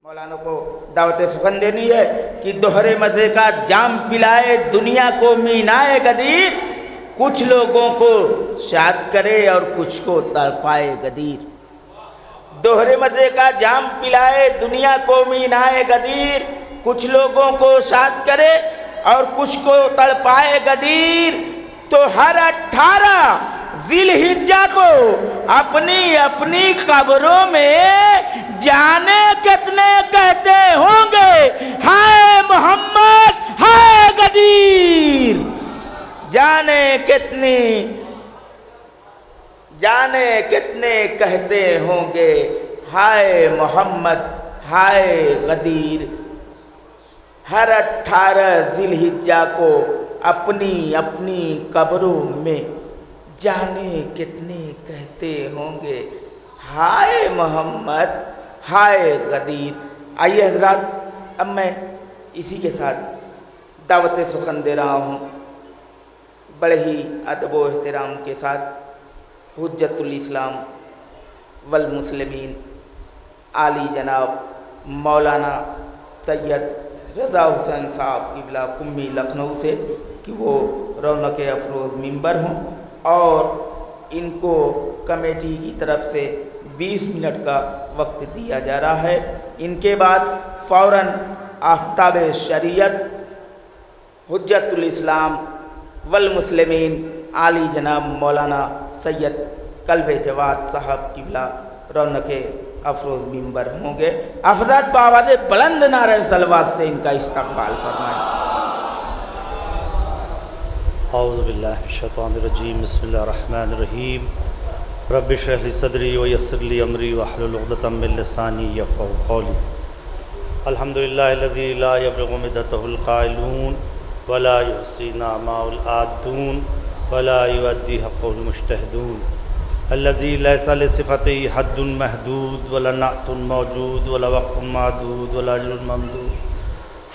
मौलाना को दावत सुखन देनी है कि दोहरे मज़े का जाम पिलाए दुनिया को मीनाए गदीर, कुछ लोगों को शाद करे और कुछ को तड़पाए गदीर। दोहरे मज़े का जाम पिलाए दुनिया को मीनाए गदीर, कुछ लोगों को शाद करे और कुछ को तड़पाए गदीर। तो हर 18 ज़िलहिज्जा को अपनी अपनी कब्रों में जाने कितने कहते होंगे हाय मोहम्मद हाय गदीर। जाने कितने कहते होंगे हाय मोहम्मद हाय गदीर। हर 18 ज़िलहिज्जा को अपनी अपनी कब्रों में जाने कितने कहते होंगे हाय मोहम्मद हाय गदीर। आइए हजरात, अब मैं इसी के साथ दावत सुखन दे रहा हूँ बड़े ही अदब व एहतराम के साथ हुज्जतुल इस्लाम वल मुस्लिमीन आली जनाब मौलाना सैयद रज़ा हुसैन साहब क़िबला कुम्मी लखनऊ से कि वो रौनक अफरोज़ मिंबर हों और इनको कमेटी की तरफ से 20 मिनट का वक्त दिया जा रहा है। इनके बाद फ़ौरन आफ्ताब शरीयत हुज्जतुल इस्लाम वल मुस्लिमीन आली जनाब मौलाना सैयद कल्बे जवाद साहब क़िबला रौनक अफरोज़ मिंबर होंगे। अफजात बावाज़ बुलंद नारे सलवात से इनका इस्तक़बाल फरमाएं। औज़ु बिल्लाहि मिनश शैतानिर रजीम, बिस्मिल्लाहिर रहमानिर रहीम। रब्बि इश्रह ली सदरी व यस्सिर ली अमरी वहलुल उक़दतम मिन लिसानी यफ़क़हू क़ौली। अल्हम्दुलिल्लाहिल्लज़ी ला यब्लुगु मिद्दतहुल क़ाइलून व ला युहसी नामाहुल आदून व ला युअद्दी हक़्क़हुल मुज्तहिदून। अल्लज़ी लैसा लिसिफ़तिही हद्दुन महदूद व ला नअतुन मौजूद व ला वक़्तुन मादूद व ला अजरुन ममदूद।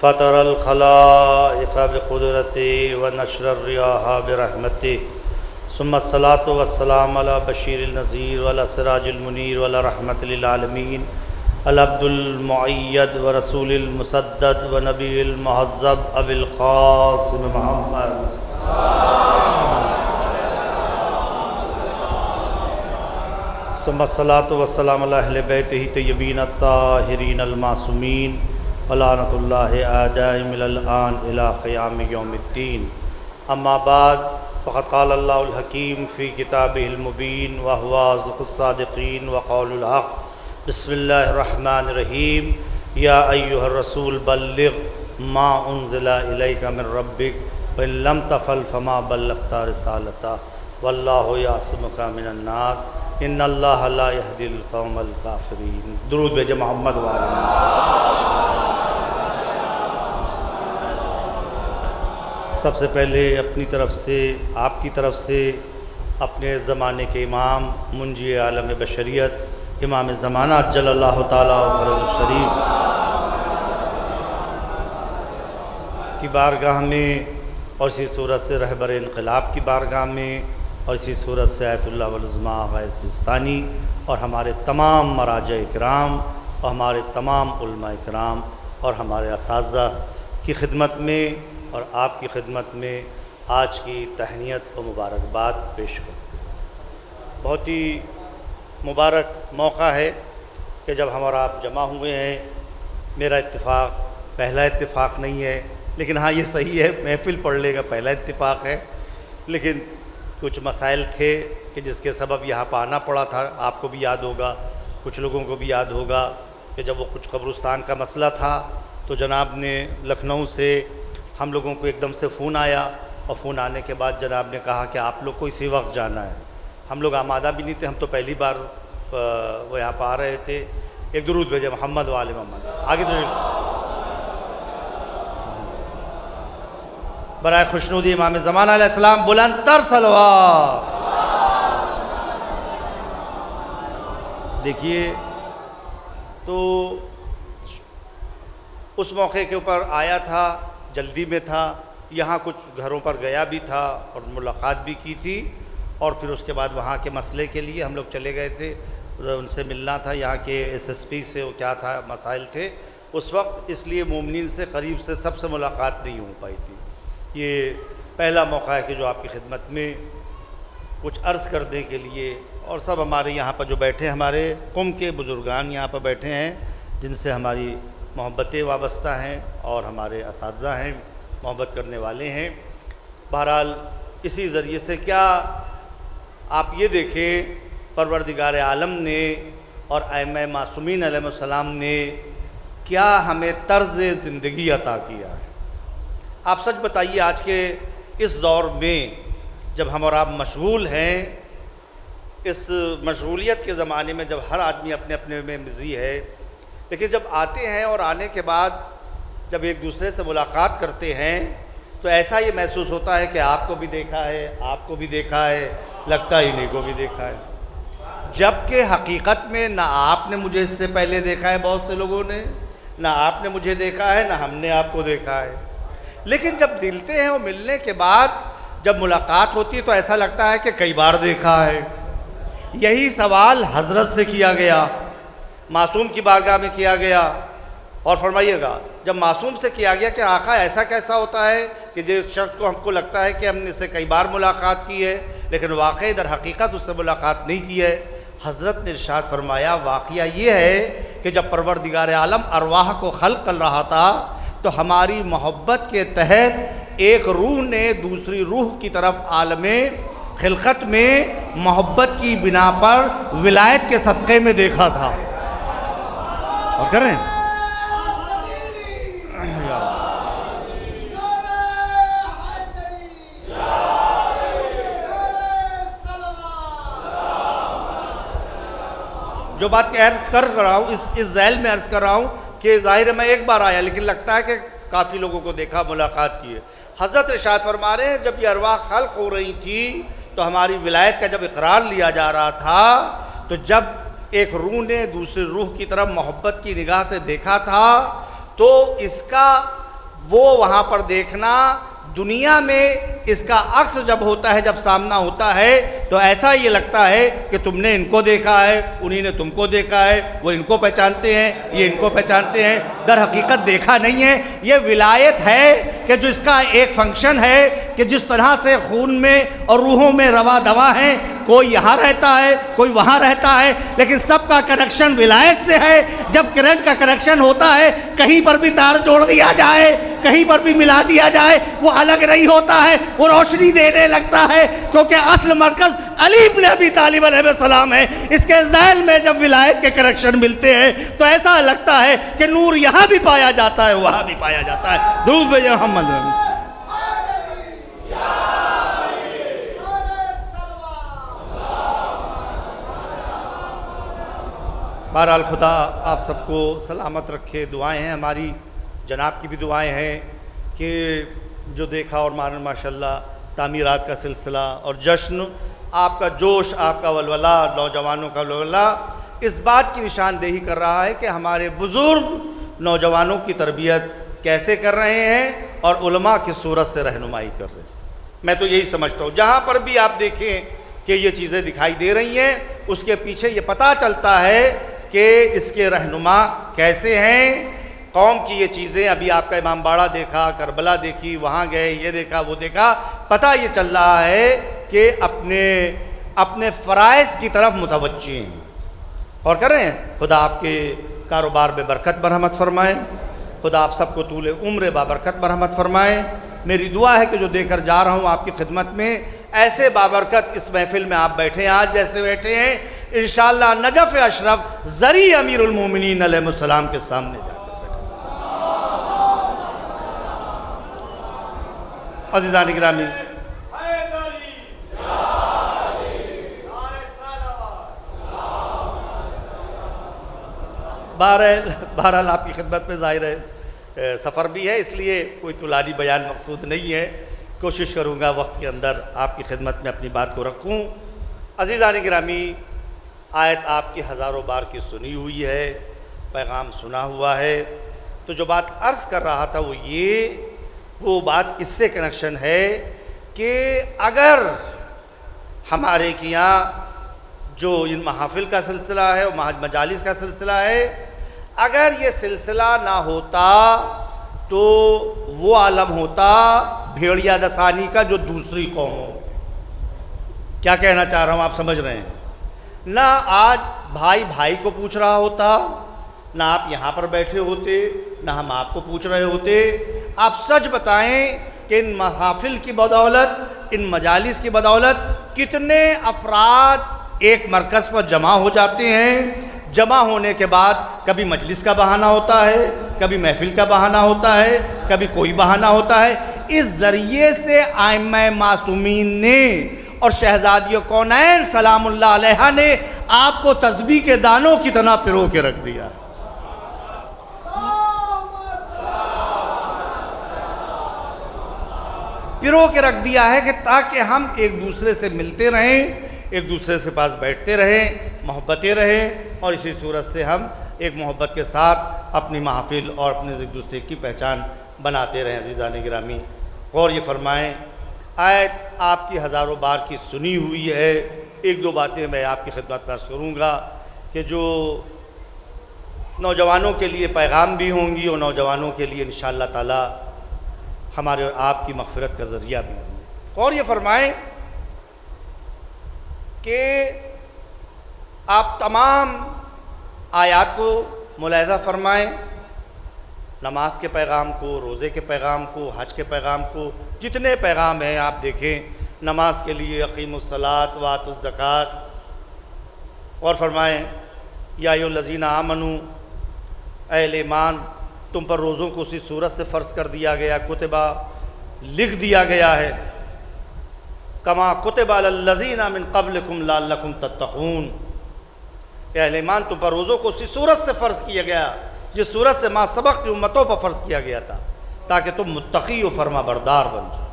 फ़तरल ख़लाइक़ बिक़ुदरतिही व नशरर रियाहा बिरहमतिही। सुम्मा अस्सलातु वस्सलामु अला बशीरिल नज़ीर व अला सिराजिल मुनीर व अला रहमतिल लिल आलमीन अला अब्दुल मुअय्यद व रसूलिल मुसद्दद व नबील मुहज़्ज़ब अबिल क़ासिम मुहम्मद। सुम्मा अस्सलातु वस्सलामु अला अहले बैतिही तय्यबीन अत्ताहिरीन अल मासूमीन व लानतुल्लाहि आदाइम इलल आन इला क़ियाम यौमिद्दीन। अम्मा बाद फ़क़द क़ाल अल्लाहुल हकीम फ़ी किताबिहिल मुबीन व हुवा अस्दक़ुस सादिक़ीन व क़ौलुल हक़। बिस्मिल्लाहिर रहमानिर रहीम। या अय्युहर रसूल बल्लिग़ मा उन्ज़िला इलैका मिन रब्बिक व इन लम तफ़अल फ़मा बल्लग़ता रिसालतहु वल्लाहु यअसिमुका मिनन नास इन्नल्लाहा ला यहदिल क़ौमल काफ़िरीन। दुरूद भेजे मोहम्मद व आले। सबसे पहले अपनी तरफ से आपकी तरफ से अपने ज़माने के इमाम मुंजी आलम बशरियत इमाम ज़माना अज्जलल्लाहु ताला फ़रजहु शरीफ की बारगाह में और इसी सूरत से रहबर इनक़िलाब की बारगाह में और इसी सूरत से आयतुल्लाह वल उज़्मा गैस सिस्तानी और हमारे तमाम मराजा इकराम और हमारे तमाम उलमा इकराम और हमारे असातिज़ा की खिदमत में और आपकी खिदमत में आज की तहनीत और मुबारकबाद पेश करते हैं। बहुत ही मुबारक मौका है कि जब हम और आप जमा हुए हैं। मेरा इत्तिफ़ाक़ पहला इत्तिफ़ाक़ नहीं है, लेकिन हाँ ये सही है महफ़िल पढ़ने का पहला इत्तिफ़ाक़ है। लेकिन कुछ मसाइल थे कि जिसके सबब यहाँ पर आना पड़ा था। आपको भी याद होगा, कुछ लोगों को भी याद होगा कि जब वो कुछ कब्रिस्तान का मसला था तो जनाब ने लखनऊ से हम लोगों को एकदम से फ़ोन आया और फ़ोन आने के बाद जनाब ने कहा कि आप लोग को इसी वक्त जाना है। हम लोग आमादा भी नहीं थे, हम तो पहली बार वो यहाँ पर आ रहे थे। एक दुरूद भेजे मोहम्मद व आले मोहम्मद। आगे तो बराए खुशनुदी इमाम ज़माना अलैहिस्सलाम बुलंदतर सलवात। देखिए, तो उस मौके के ऊपर आया था, जल्दी में था, यहाँ कुछ घरों पर गया भी था और मुलाकात भी की थी और फिर उसके बाद वहाँ के मसले के लिए हम लोग चले गए थे। उनसे मिलना था, यहाँ के SSP से, वो क्या था मसाइल थे उस वक्त, इसलिए मोमिनीन से करीब से सबसे मुलाकात नहीं हो पाई थी। ये पहला मौका है कि जो आपकी खिदमत में कुछ अर्ज़ करने के लिए, और सब हमारे यहाँ पर जो बैठे हैं, हमारे कौम के बुज़ुर्गान यहाँ पर बैठे हैं जिनसे हमारी मोहब्बतें वाबस्ता हैं और हमारे असातिज़ा हैं, मोहब्बत करने वाले हैं। बहरहाल इसी ज़रिए से क्या आप ये देखें, परवरदिगार आलम ने और आइम्मा मासूमीन अलैहिस्सलाम ने क्या हमें तर्ज़ ज़िंदगी अता किया है। आप सच बताइए, आज के इस दौर में जब हम और आप मशगूल हैं, इस मशगूलियत के ज़माने में जब हर आदमी अपने अपने में बिज़ी है, लेकिन जब आते हैं और आने के बाद जब एक दूसरे से मुलाकात करते हैं तो ऐसा ये महसूस होता है कि आपको भी देखा है, आपको भी देखा है, लगता ही नहीं को भी देखा है, जबकि हकीकत में ना आपने मुझे इससे पहले देखा है, बहुत से लोगों ने, ना आपने मुझे देखा है, ना हमने आपको देखा है। लेकिन जब मिलते हैं और मिलने के बाद जब मुलाकात होती है तो ऐसा लगता है कि कई बार देखा है। यही सवाल हज़रत से किया गया, मासूम की बारगाह में किया गया, और फरमाइएगा जब मासूम से किया गया कि आका ऐसा कैसा होता है कि जिस शख्स को हमको लगता है कि हमने इससे कई बार मुलाकात की है लेकिन वाकई दर हकीकत उससे मुलाकात नहीं की है, हज़रत ने इरशाद फरमाया वाक़या ये है कि जब परवरदिगार आलम अरवाह को खल्क़ कर रहा था तो हमारी मोहब्बत के तहत एक रूह ने दूसरी रूह की तरफ आलमे खिलकत में मोहब्बत की बिना पर विलायत के सदक़े में देखा था। और करें जो बात अर्ज़ कर रहा हूँ, इस ज़ैल में अर्ज़ कर रहा हूँ कि ज़ाहिर है मैं एक बार आया लेकिन लगता है कि काफ़ी लोगों को देखा, मुलाकात की है। हज़रत इरशाद फरमा रहे हैं जब ये अरवाह खल्क़ हो रही थी तो हमारी विलायत का जब इकरार लिया जा रहा था, तो जब एक रूह ने दूसरी रूह की तरफ मोहब्बत की निगाह से देखा था तो इसका वो वहाँ पर देखना, दुनिया में इसका अक्स जब होता है, जब सामना होता है तो ऐसा ये लगता है कि तुमने इनको देखा है, उन्हीं ने तुमको देखा है, वो इनको पहचानते हैं, ये इनको पहचानते हैं, दर हकीकत देखा नहीं है। ये विलायत है कि जो इसका एक फंक्शन है कि जिस तरह से खून में और रूहों में रवा दवा है, कोई यहाँ रहता है, कोई वहाँ रहता है, लेकिन सबका कनेक्शन विलायत से है। जब करंट का कनेक्शन होता है, कहीं पर भी तार जोड़ दिया जाए, कहीं पर भी मिला दिया जाए, वो अलग नहीं होता है, वो रोशनी देने लगता है, क्योंकि असल मरकज़ अली इब्न अबी तालिब अलैहिस्सलाम है। इसके ज़ैल में जब विलायत के कनेक्शन मिलते हैं तो ऐसा लगता है कि नूर यहाँ भी पाया जाता है, वहाँ भी पाया जाता है। दुरूद भेजे मोहम्मद। बहरहाल खुदा आप सबको सलामत रखे। दुआएं हैं हमारी, जनाब की भी दुआएं हैं कि जो देखा और माशाल्लाह तामीरात का सिलसिला और जश्न, आपका जोश, आपका वलवला, नौजवानों का वलवला इस बात की निशानदेही कर रहा है कि हमारे बुज़ुर्ग नौजवानों की तरबियत कैसे कर रहे हैं और उलमा की सूरत से रहनुमाई कर रहे हैं। मैं तो यही समझता हूँ, जहाँ पर भी आप देखें कि ये चीज़ें दिखाई दे रही हैं, उसके पीछे ये पता चलता है कि इसके रहनुमा कैसे हैं। कौम की ये चीज़ें, अभी आपका इमाम बाड़ा देखा, करबला देखी, वहाँ गए, ये देखा, वो देखा, पता ये चल रहा है कि अपने फ़राइज़ की तरफ मुतवज्जे हैं और कर रहे हैं। खुदा आपके कारोबार में बरकत बरहमत फरमाए, खुदा आप सबको तूल उम्र बाबरकत बरहमत फरमाए। मेरी दुआ है कि जो देकर जा रहा हूँ आपकी खिदमत में, ऐसे बाबरकत इस महफिल में आप बैठे हैं, आज जैसे बैठे हैं, इंशाअल्लाह नजफ़ अशरफ ज़री अमीरुल मोमिनीन अलैहिस्सलाम के सामने जाकर बैठे। अज़ीज़ान गिरामी, बहरहाल आपकी खिदमत में ज़ाहिर है सफ़र भी है, इसलिए कोई तुलानी बयान मकसूद नहीं है। कोशिश करूँगा वक्त के अंदर आपकी खिदमत में अपनी बात को रखूँ। अज़ीज़ान गिरामी, आयत आपकी हज़ारों बार की सुनी हुई है, पैगाम सुना हुआ है, तो जो बात अर्ज़ कर रहा था वो बात इससे कनेक्शन है कि अगर हमारे यहाँ जो इन महाफिल का सिलसिला है और मजालिस का सिलसिला है, अगर ये सिलसिला ना होता तो वो आलम होता भेड़िया दसानी का जो दूसरी कौमों। क्या कहना चाह रहा हूँ आप समझ रहे हैं ना। आज भाई भाई को पूछ रहा होता, ना आप यहाँ पर बैठे होते, ना हम आपको पूछ रहे होते। आप सच बताएं कि इन महाफिल की बदौलत, इन मजालिस की बदौलत कितने अफराद एक मरकज़ पर जमा हो जाते हैं। जमा होने के बाद कभी मजलिस का बहाना होता है, कभी महफिल का बहाना होता है, कभी कोई बहाना होता है। इस ज़रिए से आइम्मा मासूमीन ने और शहजादियों कौनैन सलामुल्लाह अलैहा ने आपको तस्बीह के दानों की तरह पिरो के रख दिया। पिरो के रख दिया है कि ताकि हम एक दूसरे से मिलते रहें, एक दूसरे से पास बैठते रहें, मोहब्बतें रहें और इसी सूरत से हम एक मोहब्बत के साथ अपनी महफिल और अपने एक दूसरे की पहचान बनाते रहें। अज़ीज़ान गिरामी, और ये फरमाएँ, आयत आपकी हज़ारों बार की सुनी हुई है। एक दो बातें मैं आपकी खिदमत में अर्ज़ करूँगा कि जो नौजवानों के लिए पैगाम भी होंगी और नौजवानों के लिए इंशाअल्लाह ताला हमारे और आपकी मग़फ़िरत का ज़रिया भी होंगे। और ये फरमाएँ कि आप तमाम आयात को मुलाहिज़ा फरमाएँ, नमाज के पैगाम को, रोज़े के पैगाम को, हज के पैगाम को, जितने पैगाम हैं आप देखें। नमाज के लिए अक़ीमुस्सलात व आतुज़्ज़कात, और फरमाएँ या अय्युहल्लज़ीना आमनू, अहले ईमान, तुम पर रोज़ों को उसी सूरत से फ़र्ज़ कर दिया गया, कुतिबा लिख दिया गया है, कमा कुतिबा अलल्लज़ीना मिन क़ब्लिकुम लअल्लकुम तत्तक़ून। अहले ईमान, तुम पर रोज़ों को उसी सूरत से फ़र्ज़ किया गया जिस सूरत से माँ सबक की उम्मतों पर फ़र्ज़ किया गया था, ताकि तुम मुत्तक़ी व फरमा बरदार बन जाओ।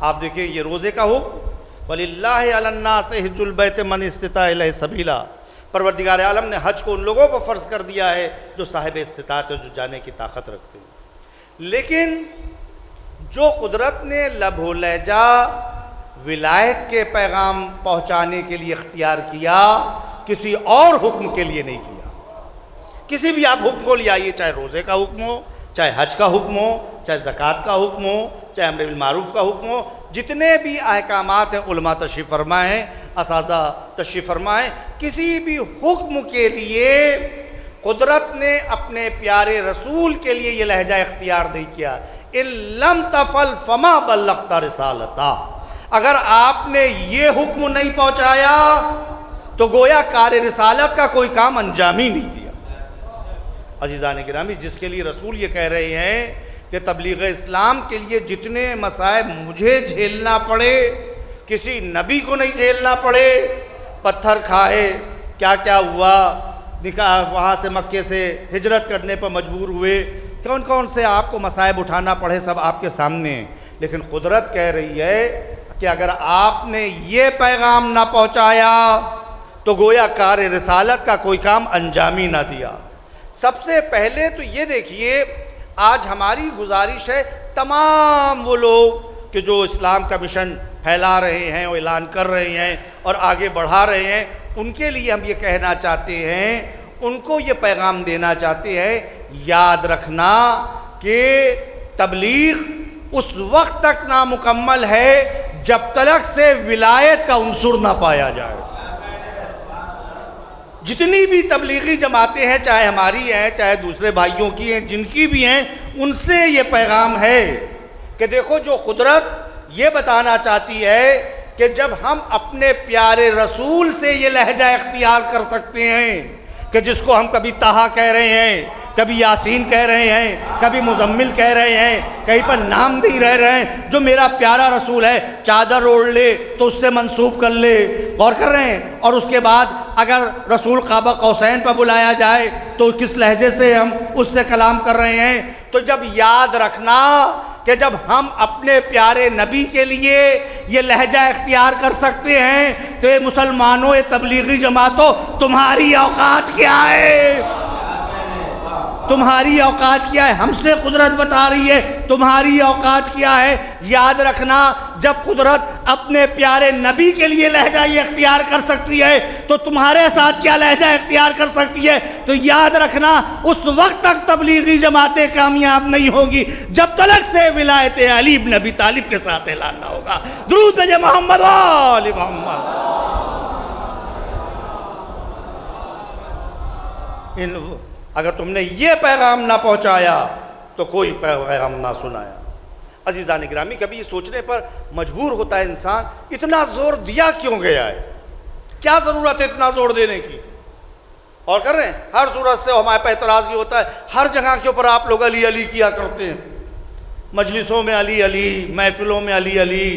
आप देखिए ये रोज़े का हुक्म, वलिल्लाहि अलन्नासि हिज्जुल बैत मन इस्तिता इलैहि सबीला। परवरदिगार आलम ने हज को उन लोगों पर फ़र्ज़ कर दिया है जो साहिब इस्तिताअत है, जो जाने की ताकत रखते हैं। लेकिन जो कुदरत ने लबो लहजा विलायत के पैगाम पहुँचाने के लिए इख्तियार किया, किसी और हुक्म के लिए नहीं किया। किसी भी आप हुक्म को ले आइए, चाहे रोज़े का हुक्म हो, चाहे हज का हुक्म हो, चाहे ज़कात का हुक्म हो, चाहे अम्र बिल मारूफ़ का हुक्म हो, जितने भी अहकामात हैं उलमा तशरीफ़ फरमाएँ, असाज़ा तशरीफ़ फरमाएँ। किसी भी हुक्म के लिए कुदरत ने अपने प्यारे रसूल के लिए ये लहजा इख्तियार नहीं किया, इल्लम तफ़ल फमा बल्लग़्ता रिसालता। अगर आपने ये हुक्म नहीं पहुँचाया तो गोया कार रिसालत का कोई काम अंजाम ही नहीं दिया। अज़ीज़ान गिरामी, जिसके लिए रसूल ये कह रहे हैं कि तबलीग इस्लाम के लिए जितने मसाइब मुझे झेलना पड़े किसी नबी को नहीं झेलना पड़े। पत्थर खाए, क्या क्या हुआ, निकाह वहाँ से मक्के से हिजरत करने पर मजबूर हुए, कौन कौन से आपको मसाइब उठाना पड़े, सब आपके सामने। लेकिन कुदरत कह रही है कि अगर आपने ये पैगाम ना पहुँचाया तो गोया कार रिसालत का कोई काम अंजामी ना दिया। सबसे पहले तो ये देखिए, आज हमारी गुजारिश है तमाम वो लोग कि जो इस्लाम का मिशन फैला रहे हैं और ऐलान कर रहे हैं और आगे बढ़ा रहे हैं, उनके लिए हम ये कहना चाहते हैं, उनको ये पैगाम देना चाहते हैं, याद रखना कि तबलीग उस वक्त तक नामुकम्मल है जब तक से विलायत का उन्सुर ना पाया जाए। जितनी भी तबलीगी जमातें हैं, चाहे हमारी हैं चाहे दूसरे भाइयों की हैं, जिनकी भी हैं, उनसे ये पैगाम है कि देखो, जो कुदरत ये बताना चाहती है कि जब हम अपने प्यारे रसूल से ये लहजा इख्तियार कर सकते हैं कि जिसको हम कभी ताहा कह रहे हैं, कभी यासीन कह रहे हैं, कभी मुजम्मिल कह रहे हैं, कहीं पर नाम भी रह रहे हैं, जो मेरा प्यारा रसूल है, चादर ओढ़ ले तो उससे मंसूब कर ले, गौर कर रहे हैं। और उसके बाद अगर रसूल क़ाब कौसैन पर बुलाया जाए तो किस लहजे से हम उससे कलाम कर रहे हैं। तो जब याद रखना कि जब हम अपने प्यारे नबी के लिए ये लहजा इख्तियार कर सकते हैं तो ये मुसलमानों, ये तबलीगी जमातों, तुम्हारी औकात क्या है? तुम्हारी औकात क्या है? हमसे कुदरत बता रही है तुम्हारी औकात क्या है। याद रखना, जब कुदरत अपने प्यारे नबी के लिए लहजा ये इख्तियार कर सकती है तो तुम्हारे साथ क्या लहजा इख्तियार कर सकती है। तो याद रखना, उस वक्त तक तबलीगी जमातें कामयाब नहीं होगी जब तलक से विलायत अली इब्न अबी तालिब के साथ ऐलान ना होगा। दुरूद भेजे मोहम्मद वाले मोहम्मद। अगर तुमने ये पैगाम ना पहुंचाया तो कोई पैगाम ना सुनाया। अजीज़ान गिरामी, कभी ये सोचने पर मजबूर होता है इंसान, इतना जोर दिया क्यों गया है, क्या ज़रूरत है इतना जोर देने की। और कर रहे हैं, हर सूरत से हमारे पे एतराज़ ये होता है, हर जगह के ऊपर आप लोग अली अली किया करते हैं, मजलिसों में अली अली, महफिलों में अली अली,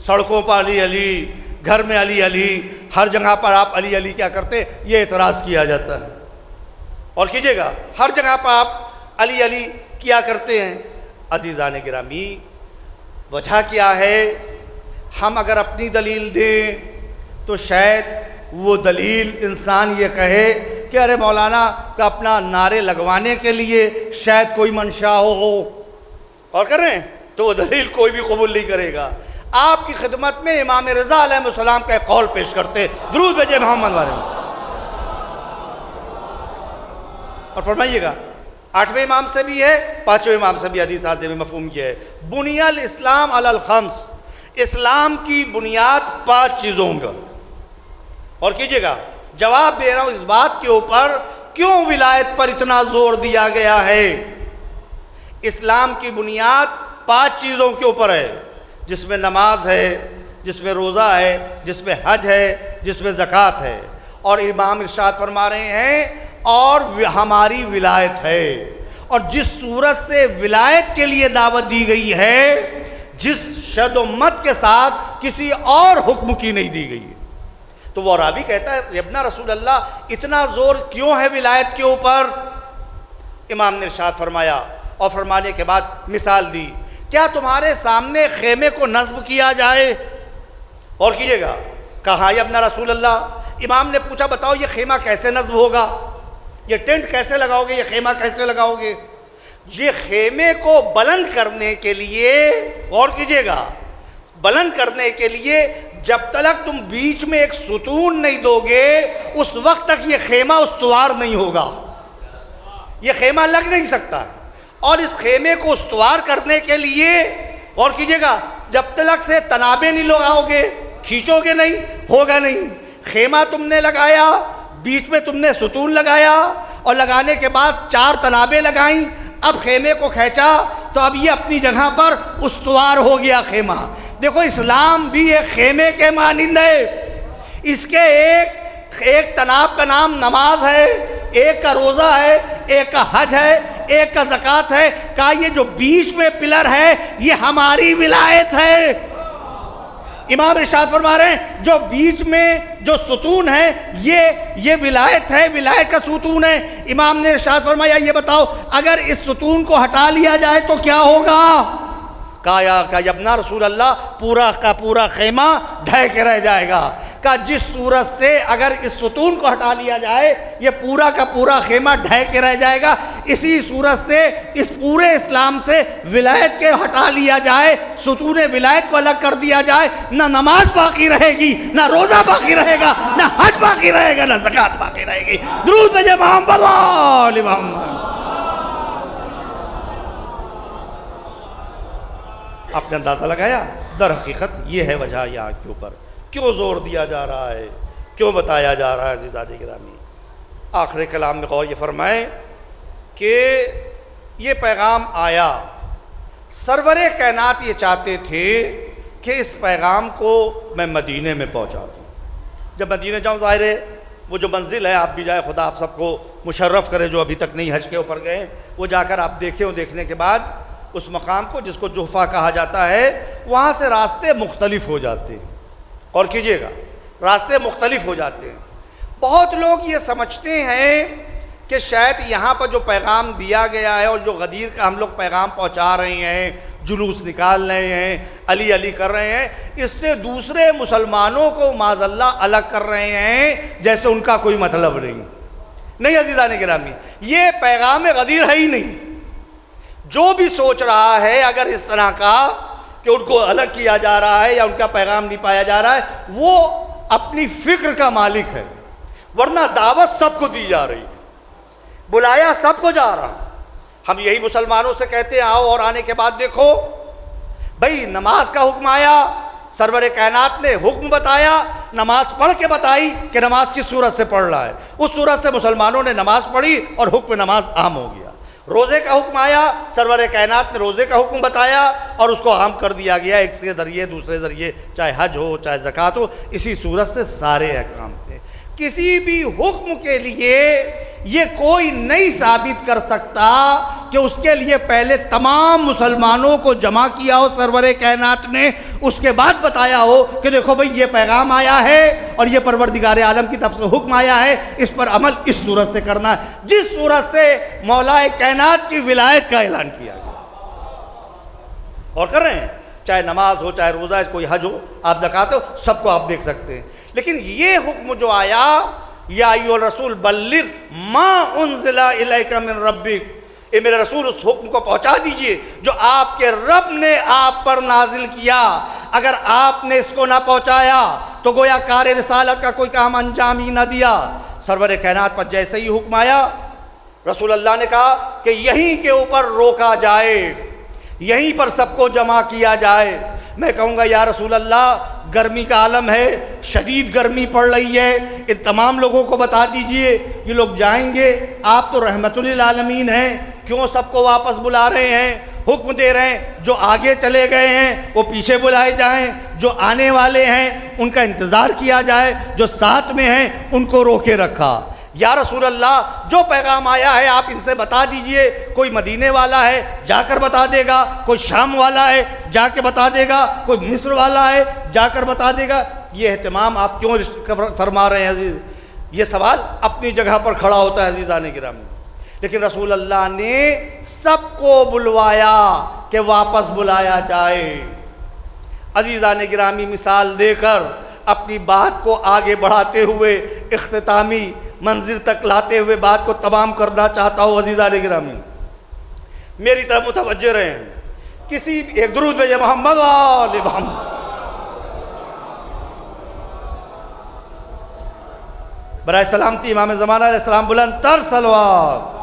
सड़कों पर अली अली, घर में अली अली, हर जगह पर आप अली अली क्या करते हैं, ये एतराज़ किया जाता है। और कीजिएगा, हर जगह पर आप अली अली किया करते हैं। अज़ीज़ान गिरामी, वजह क्या है, हम अगर अपनी दलील दें तो शायद वो दलील इंसान ये कहे कि अरे मौलाना का अपना नारे लगवाने के लिए शायद कोई मंशा हो। और कर रहे हैं तो वो दलील कोई भी कबूल नहीं करेगा। आपकी खिदमत में इमाम रज़ा अलैहिस्सलाम का एक कौल पेश करते, दुरूद भेजे मोहम्मद वाले में। और फरमाइएगा, 8वें इमाम से भी है, 5वें इमाम से भी हदीस आते में मफहूम किया है, बुनियल इस्लाम अलल खम्स, इस्लाम की बुनियाद 5 चीज़ों पर। और कीजिएगा, जवाब दे रहा हूं इस बात के ऊपर क्यों विलायत पर इतना जोर दिया गया है। इस्लाम की बुनियाद 5 चीज़ों के ऊपर है, जिसमें नमाज है, जिसमें रोज़ा है, जिसमें हज है, जिसमें ज़कात है। और इमाम इरशाद फरमा रहे हैं और हमारी विलायत है। और जिस सूरत से विलायत के लिए दावत दी गई है, जिस शदोमत के साथ किसी और हुक्म की नहीं दी गई है। तो वो रावी कहता है, यब्ना रसूल अल्लाह, इतना जोर क्यों है विलायत के ऊपर। इमाम ने इरशाद फरमाया और फरमाने के बाद मिसाल दी, क्या तुम्हारे सामने खेमे को नस्ब किया जाए। और कीजिएगा, कहा यब्ना रसूल अल्लाह। इमाम ने पूछा, बताओ ये खेमा कैसे नस्ब होगा, ये टेंट कैसे लगाओगे, ये खेमा कैसे लगाओगे। ये खेमे को बुलंद करने के लिए, और कीजिएगा, बुलंद करने के लिए जब तक तुम बीच में एक सुतून नहीं दोगे उस वक्त तक ये खेमा उस्तवार नहीं होगा, ये खेमा लग नहीं सकता। और इस खेमे को उस्तवार करने के लिए, और कीजिएगा, जब तक से तनाबे नहीं लगाओगे, खींचोगे नहीं, होगा नहीं। खेमा तुमने लगाया, बीच में तुमने सुतून लगाया और लगाने के बाद 4 तनाबे लगाई, अब खेमे को खींचा तो अब ये अपनी जगह पर उस्तवार हो गया खेमा। देखो, इस्लाम भी एक खेमे के मानिंद है। इसके एक तनाब का नाम नमाज है, एक का रोज़ा है, एक का हज है, एक का ज़कात है। का ये जो बीच में पिलर है ये हमारी विलायत है। इमाम इरशाद फरमा रहे हैं, जो बीच में जो सुतून है ये विलायत है, विलायत का सुतून है। इमाम ने इरशाद फरमाया, ये बताओ अगर इस सुतून को हटा लिया जाए तो क्या होगा। का यब्ना रसूल अल्लाह, पूरा का पूरा खेमा ढह के रह जाएगा। का जिस सूरत से अगर इस सुतून को हटा लिया जाए ये पूरा का पूरा खेमा ढह के रह जाएगा, इसी सूरत से इस पूरे इस्लाम से विलायत के हटा लिया जाए, सुतून विलायत को अलग कर दिया जाए, ना नमाज बाकी रहेगी, ना रोज़ा बाकी रहेगा, ना हज बाकी रहेगा, ना ज़कात बाकी रहेगी। दुरूद भेजे मोहम्मद वाले मोहम्मद। आपने अंदाज़ा लगाया, दर हकीकत ये है वजह यहाँ के ऊपर क्यों ज़ोर दिया जा रहा है, क्यों बताया जा रहा है। अज़ीज़ान गिरामी, आखिर कलाम में गौर ये फरमाएँ कि ये पैगाम आया, सरवरे कायनात ये चाहते थे कि इस पैगाम को मैं मदीने में पहुँचा दूँ। जब मदीने जाऊँ, ज़ाहिर है वो जो मंजिल है, आप भी जाए, खुदा आप सबको मुशर्रफ़ करे जो अभी तक नहीं हज के ऊपर गए, वो जाकर आप देखें और देखने के बाद उस मकाम को जिसको जुहफ़ा कहा जाता है, वहाँ से रास्ते मुख्तलिफ़ हो जाते हैं। और कीजिएगा, रास्ते मुख्तलिफ़ हो जाते हैं। बहुत लोग ये समझते हैं कि शायद यहाँ पर जो पैगाम दिया गया है और जो गदीर का हम लोग पैगाम पहुँचा रहे हैं, जुलूस निकाल रहे हैं, अली अली कर रहे हैं, इससे दूसरे मुसलमानों को माज़अल्लाह अलग कर रहे हैं, जैसे उनका कोई मतलब नहीं। नहीं अज़ीज़ान गिरामी, ये पैगाम गदीर है ही नहीं। जो भी सोच रहा है अगर इस तरह का कि उनको अलग किया जा रहा है या उनका पैगाम नहीं पाया जा रहा है, वो अपनी फिक्र का मालिक है। वरना दावत सबको दी जा रही है, बुलाया सबको जा रहा। हम यही मुसलमानों से कहते हैं आओ, और आने के बाद देखो भाई नमाज का हुक्म आया, सरवर कायनात ने हुक्म बताया, नमाज पढ़ के बताई कि नमाज किस सूरत से पढ़ रहा है। उस सूरत से मुसलमानों ने नमाज पढ़ी और हुक्म नमाज आम हो गया। रोज़े का हुक्म आया, सरवर कायनात ने रोज़े का हुक्म बताया और उसको आम कर दिया गया, एक के ज़रिए दूसरे ज़रिए, चाहे हज हो चाहे ज़कात हो, इसी सूरत से सारे अहकाम थे। किसी भी हुक्म के लिए ये कोई नहीं साबित कर सकता कि उसके लिए पहले तमाम मुसलमानों को जमा किया हो सरवर कायनात ने, उसके बाद बताया हो कि देखो भाई ये पैगाम आया है और ये परवरदिगार आलम की तरफ से हुक्म आया है, इस पर अमल इस सूरत से करना है, जिस सूरत से मौलाए कायनात की विलायत का ऐलान किया गया और कर रहे हैं। चाहे नमाज हो, चाहे रोज़ा, कोई हज हो, आप ज़कात हो, सबको आप देख सकते हैं। लेकिन ये हुक्म जो आया, या अय्युहर रसूल बल्लिग मा उन्ज़िला इलैका मिन रब्बिक, ए मेरे रसूल उस हुक्म को पहुंचा दीजिए जो आपके रब ने आप पर नाजिल किया। अगर आपने इसको ना पहुंचाया तो गोया कार रिसालत का कोई काम अंजाम ही ना दिया। सरवर कायनात पर जैसे ही हुक्म आया, रसूल अल्लाह ने कहा कि यहीं के ऊपर रोका जाए, यहीं पर सबको जमा किया जाए। मैं कहूँगा या रसूल अल्लाह, गर्मी का आलम है, शदीद गर्मी पड़ रही है, इन तमाम लोगों को बता दीजिए, ये लोग जाएंगे, आप तो रहमतुल आलमीन हैं, क्यों सबको वापस बुला रहे हैं, हुक्म दे रहे हैं, जो आगे चले गए हैं वो पीछे बुलाए जाएं, जो आने वाले हैं उनका इंतज़ार किया जाए, जो साथ में हैं उनको रोके रखा। या रसूल अल्लाह, जो पैगाम आया है आप इनसे बता दीजिए, कोई मदीने वाला है जाकर बता देगा, कोई शाम वाला है जाके बता देगा, कोई मिस्र वाला है जाकर बता देगा। ये एहतमाम आप क्यों फरमा रहे हैं अजीज़? ये सवाल अपनी जगह पर खड़ा होता है अजीज़ान गिरामी। लेकिन रसूल अल्लाह ने सबको बुलवाया कि वापस बुलाया जाए। अजीज़ान गिरामी, मिसाल देकर अपनी बात को आगे बढ़ाते हुए, इख्तितामी मंजिल तक लाते हुए बात को तमाम करना चाहता हूँ। अज़ीज़ान गिरामी, मेरी तरफ मुतवज्जे रहें। किसी एक दुरूद भेजे मोहम्मद वाले मोहम्मद, बराए सलामती इमाम ज़माना अलैहिस्सलाम बुलंद तर सलवात।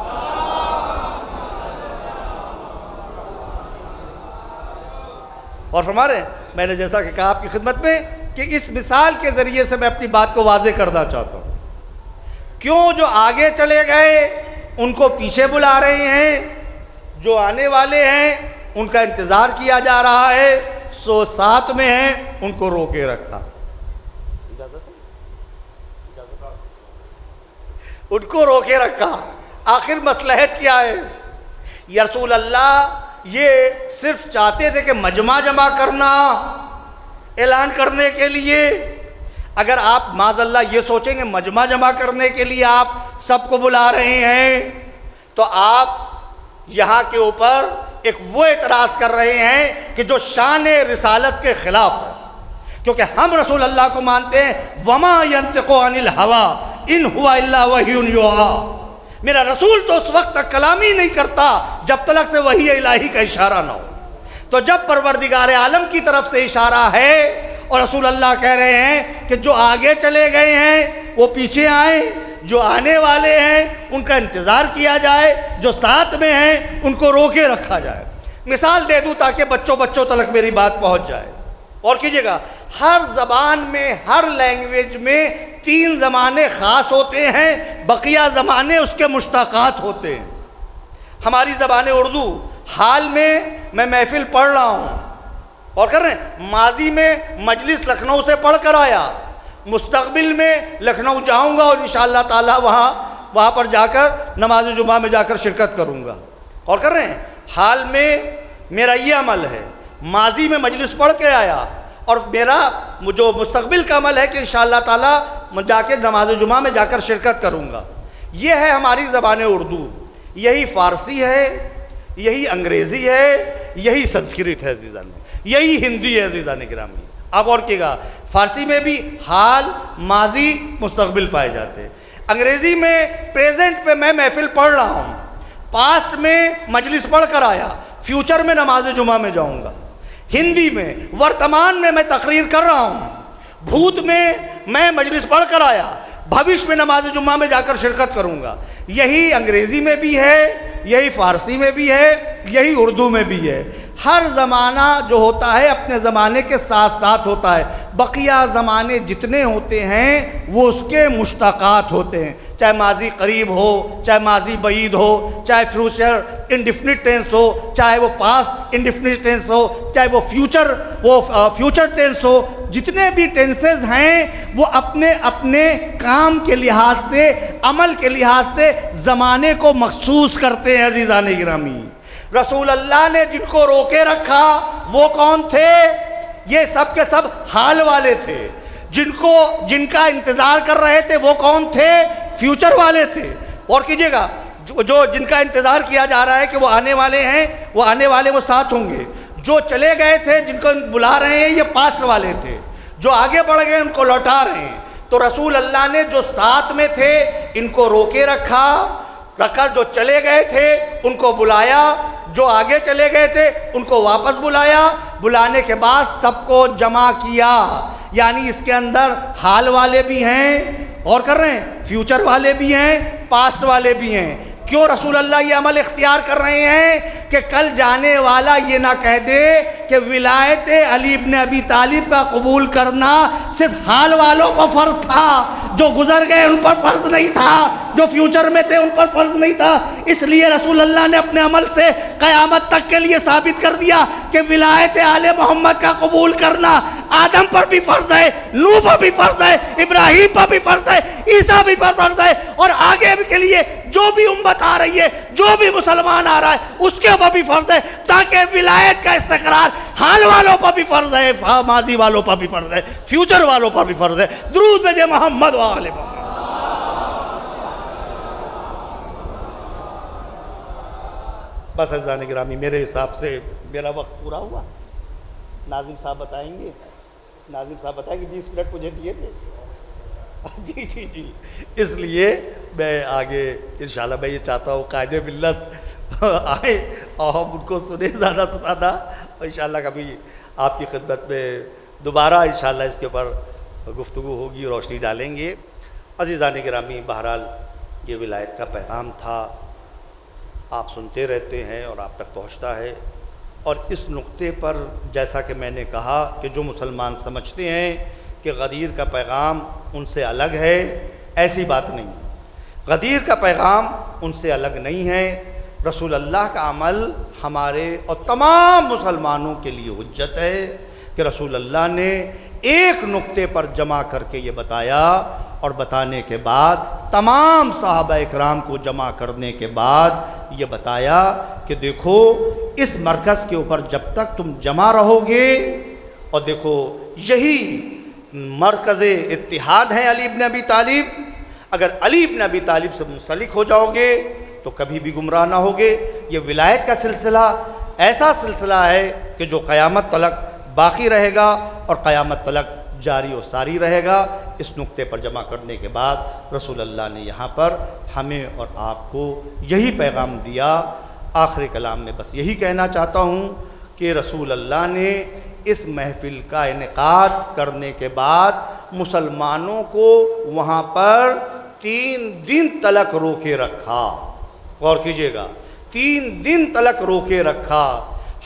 और फरमा रहे, मैंने जैसा कि कहा आपकी खिदमत में कि इस मिसाल के ज़रिए से मैं अपनी बात को वाज़े करना चाहता हूँ। क्यों जो आगे चले गए उनको पीछे बुला रहे हैं, जो आने वाले हैं उनका इंतज़ार किया जा रहा है, सो साथ में हैं उनको रोके रखा। उनको रोके रखा। आखिर मसलहत क्या है? या रसूल अल्लाह, ये सिर्फ चाहते थे कि मजमा जमा करना, ऐलान करने के लिए? अगर आप माज़अल्लाह ये सोचेंगे मजमा जमा करने के लिए आप सबको बुला रहे हैं, तो आप यहाँ के ऊपर एक वो एतराज़ कर रहे हैं कि जो शान रिसालत के ख़िलाफ़ है। क्योंकि हम रसूल अल्लाह को मानते हैं, वमा यंतिक़ु अनिल हवा इन हुवा इल्ला वह्युन युहा। मेरा रसूल तो उस वक्त तक कलाम ही नहीं करता जब तक से वही इलाही का इशारा ना हो। तो जब परवरदिगार आलम की तरफ से इशारा है और रसूल अल्लाह कह रहे हैं कि जो आगे चले गए हैं वो पीछे आए, जो आने वाले हैं उनका इंतज़ार किया जाए, जो साथ में हैं उनको रोके रखा जाए। मिसाल दे दूँ ताकि बच्चों तक मेरी बात पहुंच जाए। और कीजिएगा, हर ज़बान में, हर लैंग्वेज में 3 ज़माने ख़ास होते हैं, बकिया ज़माने उसके मुश्तक़ात होते हैं। हमारी ज़बान उर्दू, हाल में मैं महफ़िल पढ़ रहा हूँ और कर रहे हैं, माजी में मजलिस लखनऊ से पढ़ कर आया, मुस्तक़बिल में लखनऊ जाऊँगा और इंशाअल्लाह ताला वहाँ पर जाकर नमाज जुमा में जाकर शिरकत करूँगा। और कर रहे हैं, हाल में मेरा ये अमल है, माजी में मजलिस पढ़ के आया और मेरा जो मुस्तक़बिल का अमल है कि इंशाअल्लाह ताला मैं जाके नमाज जुमा में जाकर शिरकत करूँगा। ये है हमारी ज़बान उर्दू। यही फ़ारसी है, यही अंग्रेज़ी है, यही संस्कृत है अज़ीज़ान, यही हिंदी है अज़ीज़ान गिरामी। आप और कीजिएगा, फ़ारसी में भी हाल, माजी, मुस्तक़बिल पाए जाते हैं। अंग्रेज़ी में प्रेजेंट पे मैं महफ़िल पढ़ रहा हूँ, पास्ट में मजलिस पढ़ कर आया, फ्यूचर में नमाज जुमा में जाऊंगा। हिंदी में वर्तमान में मैं तकरीर कर रहा हूँ, भूत में मैं मजलिस पढ़ कर आया, भविष्य में नमाज जुम्मा में जाकर शिरकत करूंगा। यही अंग्रेज़ी में भी है, यही फ़ारसी में भी है, यही उर्दू में भी है। हर ज़माना जो होता है अपने ज़माने के साथ साथ होता है। बकिया ज़माने जितने होते हैं वो उसके मुश्तक़ात होते हैं, चाहे माजी करीब हो, चाहे माजी बईद हो, चाहे फ्यूचर इंडिफिनिट टेंस हो, चाहे वो पास्ट इंडिफिनिट टेंस हो, चाहे वो फ्यूचर टेंस हो। जितने भी टेंसेस हैं वो अपने अपने काम के लिहाज से, अमल के लिहाज से ज़माने को मखसूस करते हैं। अज़ीज़ान गिरामी, रसूल अल्लाह ने जिनको रोके रखा वो कौन थे? ये सब के सब हाल वाले थे। जिनका इंतज़ार कर रहे थे वो कौन थे? फ्यूचर वाले थे। और कीजिएगा, जो जिनका इंतज़ार किया जा रहा है कि वो आने वाले हैं, वो आने वाले, वो साथ होंगे। जो चले गए थे, जिनको बुला रहे हैं, ये पास्ट वाले थे। जो आगे बढ़ गए उनको लौटा रहे हैं। तो रसूल अल्लाह ने जो साथ में थे इनको रोके रखकर जो चले गए थे उनको बुलाया, जो आगे चले गए थे उनको वापस बुलाया। बुलाने के बाद सबको जमा किया। यानी इसके अंदर हाल वाले भी हैं और कर रहे हैं, फ्यूचर वाले भी हैं, पास्ट वाले भी हैं। क्यों रसूल अल्लाह ये अमल इख्तियार कर रहे हैं कि कल जाने वाला ये ना कह दे कि विलायत अली इब्न अबी तालिब का कबूल करना सिर्फ हाल वालों पर फ़र्ज़ था, जो गुज़र गए उन पर फ़र्ज़ नहीं था, जो फ्यूचर में थे उन पर फ़र्ज़ नहीं था। इसलिए रसूल अल्लाह ने अपने अमल से क़यामत तक के लिए साबित कर दिया कि विलायत आले मोहम्मद का कबूल करना आदम पर भी फ़र्ज़ है, नूह पर भी फ़र्ज़ है, इब्राहीम पर भी फ़र्ज़ है, ईसा भी पर फ़र्ज़ है, और आगे के लिए जो भी उम्मत आ रही है, जो भी मुसलमान आ रहा है उसके ऊपर भी फ़र्ज़ है, ताकि विलायत का इस्तक़रार हाल वालों पर भी फ़र्ज़ है, माजी वालों पर भी फ़र्ज़ है, फ्यूचर वालों पर भी फ़र्ज़ है। दुरूद भेजे मोहम्मद वाले मोहम्मद। बस अज़ीज़ान गिरामी, मेरे हिसाब से मेरा वक्त पूरा हुआ। नाज़िम साहब बताएंगे, 20 मिनट मुझे दिए थे। जी, इसलिए मैं आगे इंशाल्लाह मैं ये चाहता हूँ कायदे मिल्लत आए और हम उनको सुने ज़्यादा से ज़्यादा। और इंशाल्लाह कभी आपकी खिदमत में दोबारा इंशाल्लाह इसके ऊपर गुफ्तगू होगी, रोशनी डालेंगे। अज़ीज़ान गिरामी, बहरहाल ये विलायत का पैगाम था, आप सुनते रहते हैं और आप तक पहुँचता है। और इस नुक्ते पर जैसा कि मैंने कहा कि जो मुसलमान समझते हैं कि गदीर का पैगाम उनसे अलग है, ऐसी बात नहीं। गदीर का पैगाम उनसे अलग नहीं है। रसूल अल्लाह का अमल हमारे और तमाम मुसलमानों के लिए हुज्जत है कि रसूल अल्लाह ने एक नुक्ते पर जमा करके ये बताया, और बताने के बाद तमाम सहाबा इकराम को जमा करने के बाद ये बताया कि देखो इस मरकज़ के ऊपर जब तक तुम जमा रहोगे, और देखो यही मरकज़ इत्तिहाद है अली इब्न अबी तालिब, अगर अली इब्न अबी तालिब से मुंसलिक हो जाओगे तो कभी भी गुमराह ना होगे। ये विलायत का सिलसिला ऐसा सिलसिला है कि जो क़यामत तलक बाकी रहेगा और क़यामत तलक जारी और सारी रहेगा। इस नुक्ते पर जमा करने के बाद रसूल अल्लाह ने यहाँ पर हमें और आपको यही पैगाम दिया। आखिरी कलाम में बस यही कहना चाहता हूँ कि रसूल अल्लाह ने इस महफ़िल का इनेकाद करने के बाद मुसलमानों को वहाँ पर 3 दिन तलक रोके रखा। गौर कीजिएगा, 3 दिन तलक रोके रखा।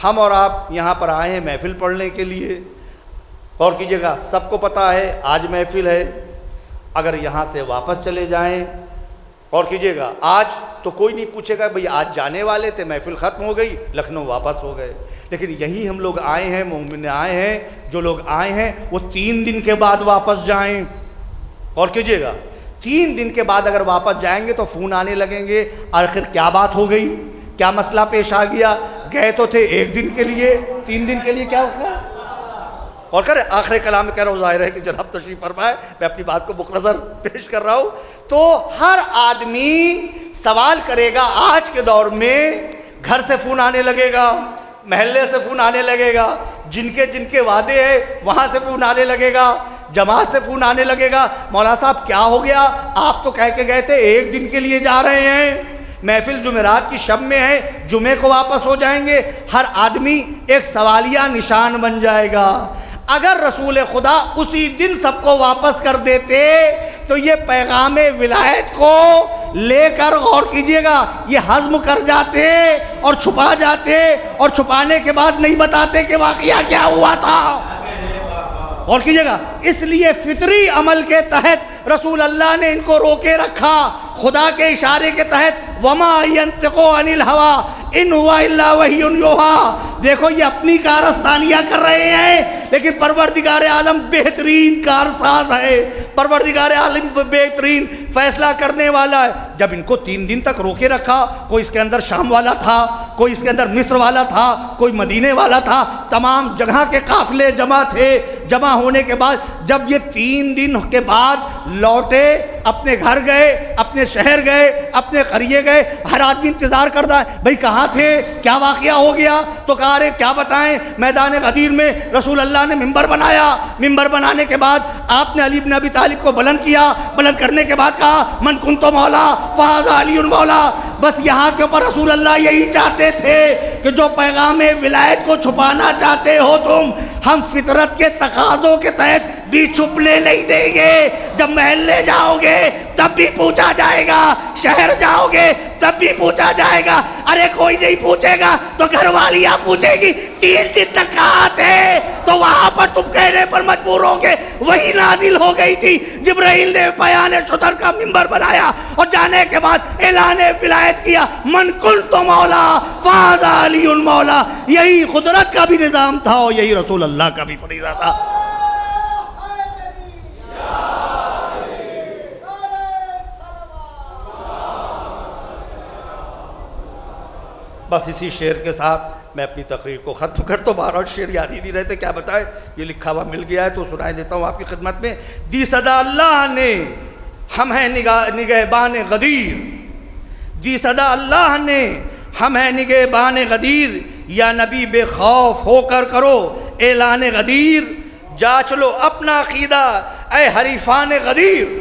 हम और आप यहाँ पर आए हैं महफ़िल पढ़ने के लिए। गौर कीजिएगा, सबको पता है आज महफ़िल है, अगर यहाँ से वापस चले जाएं, गौर कीजिएगा, आज तो कोई नहीं पूछेगा भाई आज जाने वाले थे, महफ़िल ख़त्म हो गई, लखनऊ वापस हो गए। लेकिन यही हम लोग आए हैं, मोमिन आए हैं, जो लोग आए हैं वो 3 दिन के बाद वापस जाएं। गौर कीजिएगा, 3 दिन के बाद अगर वापस जाएंगे तो फ़ोन आने लगेंगे, आखिर क्या बात हो गई, क्या मसला पेश आ गया, गए तो थे 1 दिन के लिए, 3 दिन के लिए क्या होगा। और करें आखिरी कलाम में कह रहा हूँ, ज़ाहिर है कि जनाब तशरीफ़ फरमाए, मैं अपनी बात को मुख्तसर पेश कर रहा हूँ। तो हर आदमी सवाल करेगा, आज के दौर में घर से फ़ोन आने लगेगा, महल्ले से फ़ोन आने लगेगा, जिनके जिनके वादे हैं वहाँ से फ़ोन आने लगेगा, जमात से फ़ोन आने लगेगा, मौलाना साहब क्या हो गया, आप तो कह के गए थे 1 दिन के लिए जा रहे हैं, महफिल जुमेरात की शब में है, जुमे को वापस हो जाएंगे। हर आदमी एक सवालिया निशान बन जाएगा। अगर रसूल खुदा उसी दिन सबको वापस कर देते तो ये पैगाम विलायत को लेकर, गौर कीजिएगा, ये हज़्म कर जाते और छुपा जाते, और छुपाने के बाद नहीं बताते कि वाक़या क्या हुआ था। और कीजिएगा, इसलिए फितरी अमल के तहत रसूल अल्लाह ने इनको रोके रखा। खुदा के इशारे के तहत वमा यंतिक़ु अनिल हवा इन हुवा इल्ला वह्युन युहा। देखो ये अपनी कारस्तानियाँ कर रहे हैं, लेकिन परवरदिगार आलम बेहतरीन कारसाज है, परवरदिगार आलम बेहतरीन फैसला करने वाला है। जब इनको 3 दिन तक रोके रखा, कोई इसके अंदर शाम वाला था, कोई इसके अंदर मिस्र वाला था, कोई मदीने वाला था, तमाम जगह के काफिले जमा थे। जमा होने के बाद जब ये 3 दिन के बाद लौटे, अपने घर गए, अपने शहर गए, अपने करिए गए, हर आदमी इंतज़ार करता है भाई कहाँ थे, क्या वाक़या हो गया। तो कहा अरे क्या बताएं, मैदान गदीर में रसूल अल्लाह ने मिंबर बनाया। मिंबर बनाने के बाद आपने अली इब्न अबी तालिब को बुलंद किया। बुलंद करने के बाद कहा मन कुंतो मौला फ़हाज़ा अलीउन मौला। बस यहाँ के ऊपर रसूल अल्लाह यही चाहते थे कि जो पैगाम विलायत को छुपाना चाहते हो तुम, हम फितरत के तकाज़ों के तहत भी छुपने नहीं देंगे। जब महल्ले जाओगे तब भी पूछा जाएगा, शहर जाओगे तब भी पूछा जाएगा। अरे कोई नहीं पूछेगा तो घरवालियाँ पूछेगी 3 दिन तक कहाँ थे, तो वहाँ पर तुम कहने पर मजबूर होगे। वही नाजिल हो गई थी, जिब्राइल ने बयान शुतर का मिंबर बनाया और जाने के बाद ऐलान विलायत किया मन कुंतु मौला फ़हाज़ा अलीउन मौला। यही कुदरत का भी निज़ाम था और यही रसूल अल्लाह का भी फरीज़ा था। बस इसी शेर के साथ मैं अपनी तकरीर को ख़त्म कर, तो 12 शेर याद ही नहीं रहते, क्या बताए। ये लिखा हुआ मिल गया है तो सुनाई देता हूँ आपकी खिदमत में। दी सदा अल्लाह ने हम हैं निगहबान गदीर, दी सदा अल्लाह ने हम हैं निगहबान गदीर, या नबी बेखौफ होकर करो ऐलान गदीर। जांच लो अपना अकीदा ए हरीफान गदीर,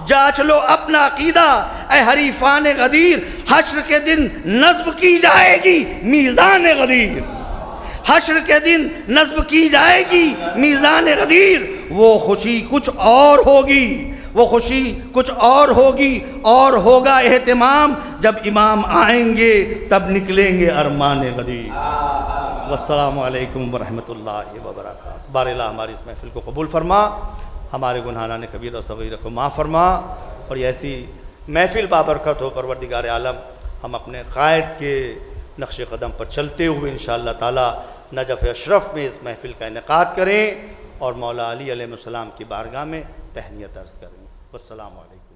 जांच लो अपना अकीदा ए हरीफान गदीर। हश्र के दिन नस्ब की जाएगी मीज़ान गदीर, हश्र के दिन नस्ब की जाएगी मीज़ान गदीर। वो खुशी कुछ और होगी, वो खुशी कुछ और होगी, और होगा एहतिमाम जब इमाम आएंगे तब निकलेंगे अरमान गदीर। वस्सलामु अलैकुम वरहमतुल्लाहि वबरकातुहू। बारिल्लाह हमारी इस महफिल को कबूल फरमा, हमारे गुनाहान कबीर और सगीर को माफ़ फरमा, और ऐसी महफिल बाबरकत हो परवरदिगार आलम। हम अपने क़ायद के नक्श कदम पर चलते हुए इंशाअल्लाह ताला नजफ़ अशरफ में इस महफिल का इनेकाद करें और मौला अली अलैहिस्सलाम की बारगाह में तहनियत अर्ज़ करें। वस्सलामु अलैकुम।